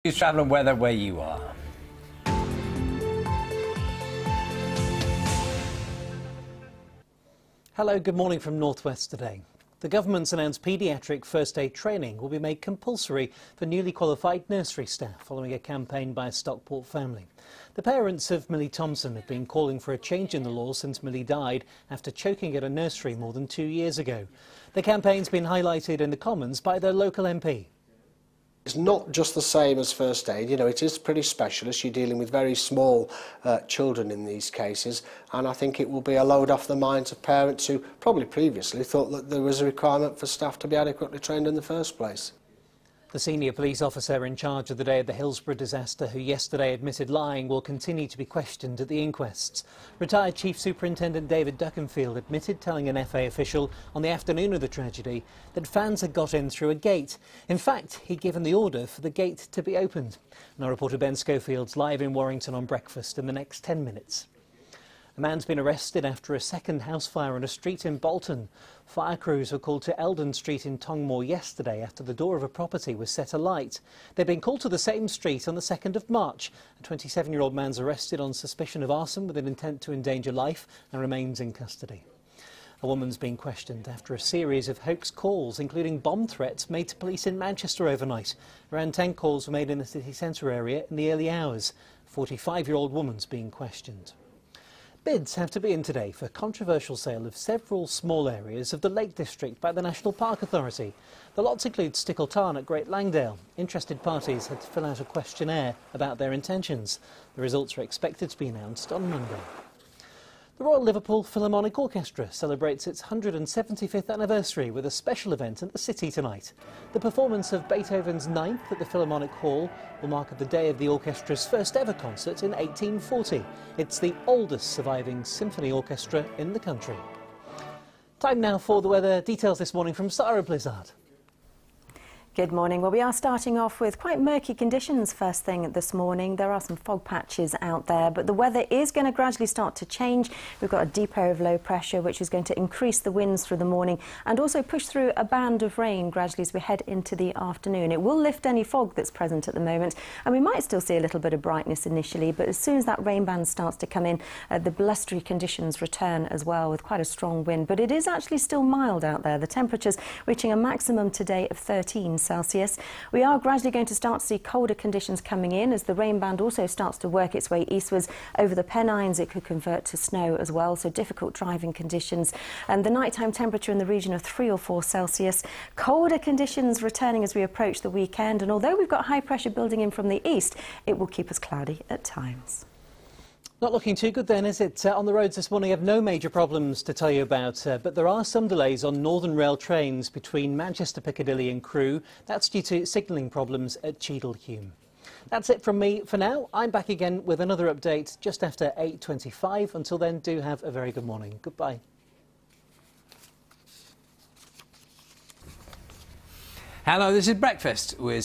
News, travel and weather where you are. Hello, good morning from North West today. The government's announced paediatric first aid training will be made compulsory for newly qualified nursery staff following a campaign by a Stockport family. The parents of Millie Thompson have been calling for a change in the law since Millie died after choking at a nursery more than 2 years ago. The campaign's been highlighted in the Commons by their local MP. It's not just the same as first aid, it is pretty specialist. You're dealing with very small children in these cases, and I think it will be a load off the minds of parents who probably previously thought that there was a requirement for staff to be adequately trained in the first place. The senior police officer in charge of the day of the Hillsborough disaster, who yesterday admitted lying, will continue to be questioned at the inquests. Retired Chief Superintendent David Duckenfield admitted telling an FA official on the afternoon of the tragedy that fans had got in through a gate. In fact, he'd given the order for the gate to be opened. And our reporter Ben Schofield's live in Warrington on breakfast in the next 10 minutes. A man's been arrested after a second house fire on a street in Bolton. Fire crews were called to Eldon Street in Tongmoor yesterday after the door of a property was set alight. They've been called to the same street on the 2nd of March. A 27-year-old man's arrested on suspicion of arson with an intent to endanger life and remains in custody. A woman's been questioned after a series of hoax calls, including bomb threats made to police in Manchester overnight. Around 10 calls were made in the city centre area in the early hours. A 45-year-old woman's being questioned. Bids have to be in today for a controversial sale of several small areas of the Lake District by the National Park Authority. The lots include Stickle Tarn at Great Langdale. Interested parties had to fill out a questionnaire about their intentions. The results are expected to be announced on Monday. The Royal Liverpool Philharmonic Orchestra celebrates its 175th anniversary with a special event at the City tonight. The performance of Beethoven's Ninth at the Philharmonic Hall will mark the day of the orchestra's first ever concert in 1840. It's the oldest surviving symphony orchestra in the country. Time now for the weather. Details this morning from Sarah Blizzard. Good morning. Well, we are starting off with quite murky conditions first thing this morning. There are some fog patches out there, but the weather is going to gradually start to change. We've got a deep area of low pressure, which is going to increase the winds through the morning and also push through a band of rain gradually as we head into the afternoon. It will lift any fog that's present at the moment, and we might still see a little bit of brightness initially, but as soon as that rain band starts to come in, the blustery conditions return as well with quite a strong wind. But it is actually still mild out there. The temperatures reaching a maximum today of 13 Celsius. We are gradually going to start to see colder conditions coming in as the rain band also starts to work its way eastwards over the Pennines. It could convert to snow as well, so difficult driving conditions. And the nighttime temperature in the region of 3 or 4 Celsius. Colder conditions returning as we approach the weekend, and although we've got high pressure building in from the east, it will keep us cloudy at times. Not looking too good then, is it? On the roads this morning, I have no major problems to tell you about, but there are some delays on Northern Rail trains between Manchester Piccadilly and Crewe. That's due to signalling problems at Cheadle-Hulme. That's it from me for now. I'm back again with another update just after 8:25. Until then, do have a very good morning. Goodbye. Hello, this is Breakfast with